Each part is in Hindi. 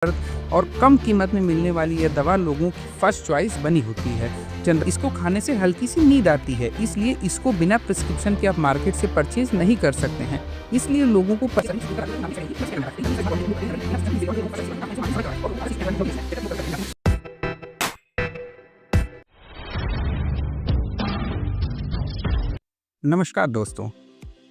और कम कीमत में मिलने वाली यह दवा लोगों की फर्स्ट चॉइस बनी होती है। इसको खाने से हल्की सी नींद आती है, इसलिए इसको बिना प्रिस्क्रिप्शन के आप मार्केट से परचेज नहीं कर सकते हैं। इसलिए लोगों को नमस्कार दोस्तों,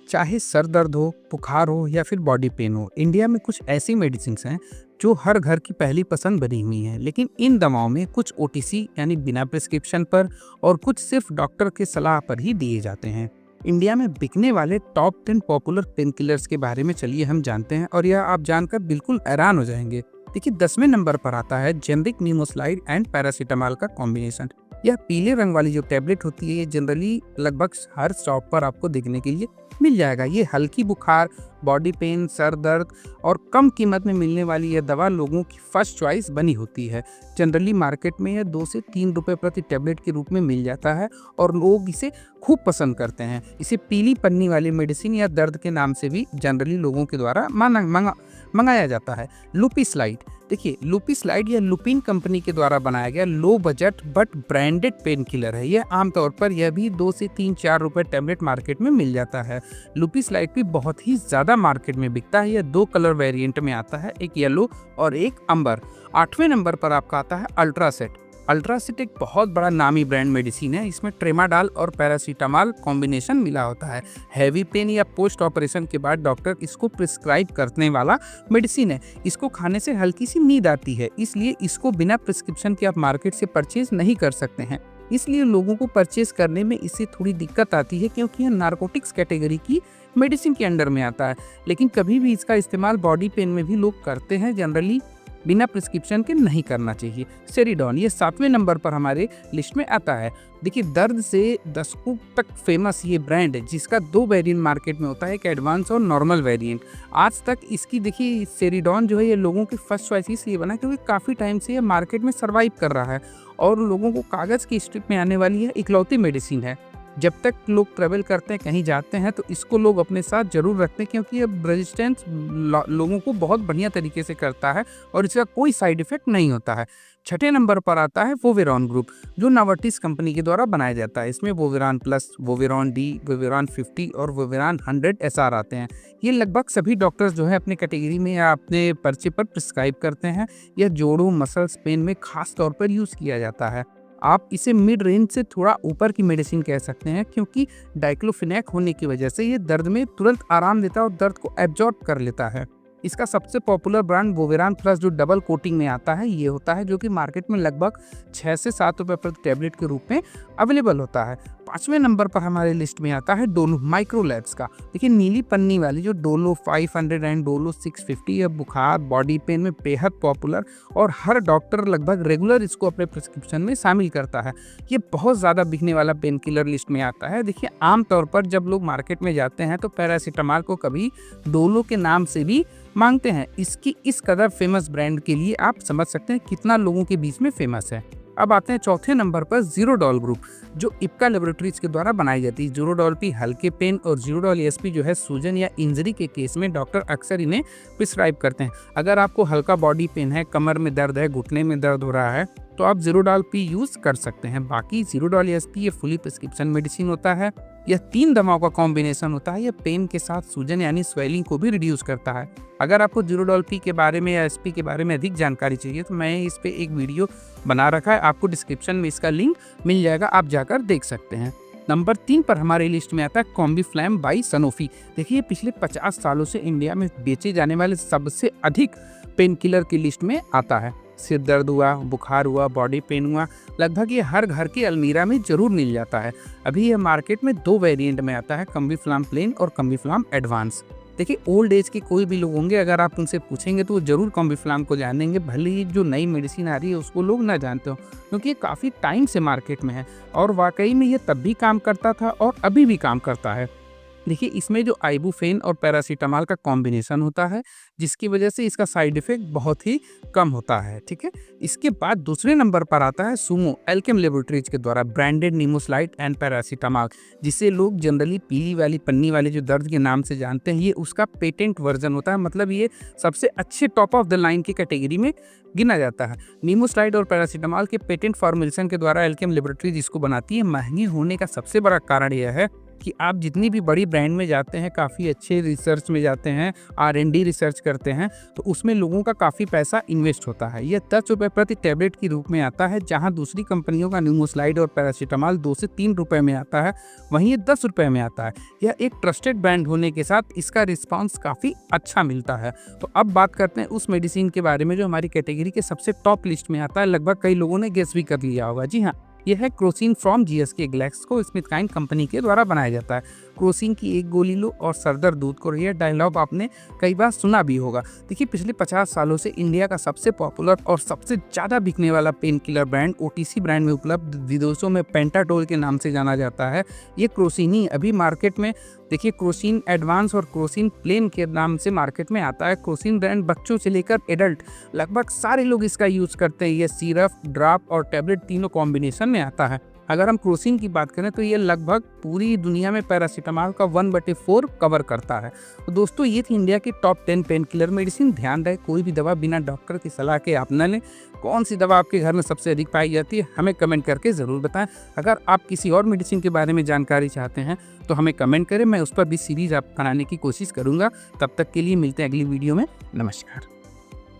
चाहे सर दर्द हो, बुखार हो या फिर बॉडी पेन हो, इंडिया में कुछ ऐसी मेडिसिन्स हैं जो हर घर की पहली पसंद बनी हुई हैं। लेकिन इन दवाओं में कुछ ओटीसी यानी बिना प्रिस्क्रिप्शन पर और कुछ सिर्फ डॉक्टर के सलाह पर ही दिए जाते हैं। इंडिया में बिकने वाले टॉप 10 पॉपुलर पेन किलर्स के बारे में चलिए हम जानते हैं, और यह आप जानकर बिल्कुल हैरान हो जाएंगे। देखिए, 10वें नंबर पर आता है जेनरिक निमोसलाइड एंड पैरासीटामोल का कॉम्बिनेशन। यह पीले रंग वाली जो टैबलेट होती है, ये जनरली लगभग हर शॉप पर आपको देखने के लिए मिल जाएगा। ये हल्की बुखार, बॉडी पेन, सर दर्द और कम कीमत में मिलने वाली यह दवा लोगों की फर्स्ट चॉइस बनी होती है। जनरली मार्केट में यह 2 से 3 रुपए प्रति टैबलेट के रूप में मिल जाता है और लोग इसे खूब पसंद करते हैं। इसे पीली पन्नी वाली मेडिसिन या दर्द के नाम से भी जनरली लोगों के द्वारा मंगाया जाता है। लुपिस्लाइड, देखिए लुपिस्लाइड या लुपिन कंपनी के द्वारा बनाया गया low budget but branded pain killer है। यह आमतौर पर यह भी 2 से 3-4 रुपए टैबलेट मार्केट में मिल जाता है। लुपिस्लाइड भी बहुत ही ज़्यादा मार्केट में बिकता है। यह 2 कलर वेरिएंट में आता है, एक येलो और एक अंबर। 8वें नंबर पर आपका आता है अल्ट्रासेट। अल्ट्रासेट एक बहुत बड़ा नामी ब्रांड मेडिसिन है। इसमें ट्रेमाडॉल और पैरासीटामोल कॉम्बिनेशन मिला होता है। हैवी पेन या पोस्ट ऑपरेशन के बाद डॉक्टर इसको प्रिस्क्राइब करने वाला मेडिसिन है। इसको खाने से हल्की सी नींद आती है, इसलिए इसको बिना प्रिस्क्रिप्शन के आप मार्केट से परचेज नहीं कर सकते हैं। इसलिए लोगों को परचेज करने में इससे थोड़ी दिक्कत आती है, क्योंकि यह नार्कोटिक्स कैटेगरी की मेडिसिन के अंडर में आता है। लेकिन कभी भी इसका इस्तेमाल बॉडी पेन में भी लोग करते हैं। जनरली बिना प्रिस्क्रिप्शन के नहीं करना चाहिए। सेरिडॉन, ये 7वें नंबर पर हमारे लिस्ट में आता है। देखिए, दर्द से दशकों तक फेमस ये ब्रांड है, जिसका 2 वेरिएंट मार्केट में होता है, एक एडवांस और नॉर्मल वेरिएंट। आज तक इसकी देखिए सेरिडॉन जो है ये लोगों की फर्स्ट चॉइस इसलिए बना क्योंकि काफ़ी टाइम से ये मार्केट में सर्वाइव कर रहा है और लोगों को कागज़ की स्ट्रिप में आने वाली है इकलौती मेडिसिन है। जब तक लोग ट्रैवल करते हैं, कहीं जाते हैं, तो इसको लोग अपने साथ ज़रूर रखते हैं, क्योंकि ये रेजिस्टेंस लोगों को बहुत बढ़िया तरीके से करता है और इसका कोई साइड इफ़ेक्ट नहीं होता है। 6ठे नंबर पर आता है वोवेरॉन ग्रुप, जो नोवार्टिस कंपनी के द्वारा बनाया जाता है। इसमें वोवेरॉन प्लस, वोवेरॉन डी, वोवेरॉन 50 और वोवेरॉन 100 एसआर आते हैं। ये लगभग सभी डॉक्टर्स जो है अपने कैटेगरी में या अपने पर्चे पर प्रिस्क्राइब करते हैं। यह जोड़ों, मसल्स पेन में खास तौर पर यूज़ किया जाता है। आप इसे मिड रेंज से थोड़ा ऊपर की मेडिसिन कह सकते हैं, क्योंकि डाइक्लोफिनेक होने की वजह से ये दर्द में तुरंत आराम देता है और दर्द को एब्जॉर्ब कर लेता है। इसका सबसे पॉपुलर ब्रांड वोवेरॉन प्लस, जो डबल कोटिंग में आता है, ये होता है, जो कि मार्केट में लगभग 6 से 7 रुपए प्रति टैबलेट के रूप में अवेलेबल होता है। 5वें नंबर पर हमारे लिस्ट में आता है डोलो माइक्रोलैब्स का। देखिए, नीली पन्नी वाली जो डोलो 500 एंड डोलो 650 है, बुखार, बॉडी पेन में बेहद पॉपुलर और हर डॉक्टर लगभग रेगुलर इसको अपने प्रिस्क्रिप्शन में शामिल करता है। ये बहुत ज़्यादा बिकने वाला पेन किलर लिस्ट में आता है। देखिए, आमतौर पर जब लोग मार्केट में जाते हैं तो पैरासीटामोल को कभी डोलो के नाम से भी मांगते हैं। इसकी इस कदर फेमस ब्रांड के लिए आप समझ सकते हैं कितना लोगों के बीच में फेमस है। अब आते हैं 4थे नंबर पर ज़ीरोडॉल ग्रुप, जो इप्का लेबोरेटरीज के द्वारा बनाई जाती है। ज़ीरोडॉल पी हल्के पेन और ज़ीरोडॉल एसपी जो है सूजन या इंजरी के केस में डॉक्टर अक्सर इन्हें प्रिस्क्राइब करते हैं। अगर आपको हल्का बॉडी पेन है, कमर में दर्द है, घुटने में दर्द हो रहा है, तो आप ज़ीरोडॉल पी यूज़ कर सकते हैं। बाकी ज़ीरोडॉल एसपी ये फुली प्रिस्क्रिप्शन मेडिसिन होता है। यह 3 दवाओं का कॉम्बिनेशन होता है। यह पेन के साथ सूजन यानी स्वेलिंग को भी रिड्यूस करता है। अगर आपको ज़ीरोडॉल पी के बारे में या एसपी के बारे में अधिक जानकारी चाहिए तो मैं इस पे एक वीडियो बना रखा है, आपको डिस्क्रिप्शन में इसका लिंक मिल जाएगा, आप जाकर देख सकते हैं। नंबर 3 पर हमारी लिस्ट में आता है कॉम्बीफ्लैम बाई सनोफी। देखिए, पिछले 50 सालों से इंडिया में बेचे जाने वाले सबसे अधिक पेन किलर की लिस्ट में आता है। सिर दर्द हुआ, बुखार हुआ, बॉडी पेन हुआ, लगभग ये हर घर की अलमीरा में जरूर मिल जाता है। अभी यह मार्केट में 2 वेरिएंट में आता है, कॉम्बीफ्लैम प्लेन और कॉम्बीफ्लैम एडवांस। देखिए, ओल्ड एज के कोई भी लोग होंगे, अगर आप उनसे पूछेंगे तो वो जरूर कॉम्बीफ्लैम को जानेंगे, भले ही जो नई मेडिसिन आ रही है उसको लोग ना जानते हो, क्योंकि ये काफ़ी टाइम से मार्केट में है और वाकई में ये तब भी काम करता था और अभी भी काम करता है। देखिए, इसमें जो आइबुप्रोफेन और पैरासिटामॉल का कॉम्बिनेशन होता है, जिसकी वजह से इसका साइड इफ़ेक्ट बहुत ही कम होता है, ठीक है? इसके बाद दूसरे नंबर पर आता है सुमो अल्केम लैबोरेटरीज़ के द्वारा ब्रांडेड निमोसाइड एंड पैरासिटामॉल, जिसे लोग जनरली पीली वाली पन्नी वाले जो दर्द के नाम से जानते हैं। ये उसका पेटेंट वर्ज़न होता है, मतलब ये सबसे अच्छे टॉप ऑफ द लाइन की कैटेगरी में गिना जाता है। निमोसाइड और पैरासिटामॉल के पेटेंट फॉर्मुलेशन के द्वारा अल्केम लैबोरेटरीज़ इसको बनाती है। महँगी होने का सबसे बड़ा कारण यह है कि आप जितनी भी बड़ी ब्रांड में जाते हैं, काफ़ी अच्छे रिसर्च में जाते हैं, R&D रिसर्च करते हैं, तो उसमें लोगों का काफ़ी पैसा इन्वेस्ट होता है। ये ₹10 प्रति टैबलेट के रूप में आता है, जहां दूसरी कंपनियों का निमोसाइड और पैरासिटामॉल 2 से 3 रुपए में आता है, वहीं ये 10 रुपए में आता है। यह एक ट्रस्टेड ब्रांड होने के साथ इसका रिस्पॉन्स काफ़ी अच्छा मिलता है। तो अब बात करते हैं उस मेडिसिन के बारे में जो हमारी कैटेगरी के सबसे टॉप लिस्ट में आता है। लगभग कई लोगों ने गेस भी कर लिया होगा। जी हाँ, यह है Crocin from GSK GlaxoSmithKline company के द्वारा बनाया जाता है। क्रोसिन की एक गोली लो और सरदर्द दूर करो, यह डायलॉग आपने कई बार सुना भी होगा। देखिए, पिछले 50 सालों से इंडिया का सबसे पॉपुलर और सबसे ज़्यादा बिकने वाला pain killer brand OTC brand में उपलब्ध, विदेशों में पेंटाडोल के नाम से जाना जाता है, ये क्रोसिन ही अभी मार्केट में। देखिए, क्रोसिन एडवांस और क्रोसिन प्लेन के नाम से मार्केट में आता है। क्रोसिन ब्रांड बच्चों से लेकर एडल्ट लगभग सारे लोग इसका यूज़ करते हैं। ये सिरप, ड्रॉप और टैबलेट तीनों कॉम्बिनेशन में आता है। अगर हम क्रोसिन की बात करें तो ये लगभग पूरी दुनिया में पैरासिटामॉल का 1/4 कवर करता है। तो दोस्तों, ये थी इंडिया की टॉप 10 पेन किलर मेडिसिन। ध्यान रहे, कोई भी दवा बिना डॉक्टर की सलाह के आप न लें। कौन सी दवा आपके घर में सबसे अधिक पाई जाती है, हमें कमेंट करके ज़रूर बताएं। अगर आप किसी और मेडिसिन के बारे में जानकारी चाहते हैं तो हमें कमेंट करें, मैं उस पर भी सीरीज़ आप बनाने की कोशिश करूँगा। तब तक के लिए मिलते हैं अगली वीडियो में। नमस्कार।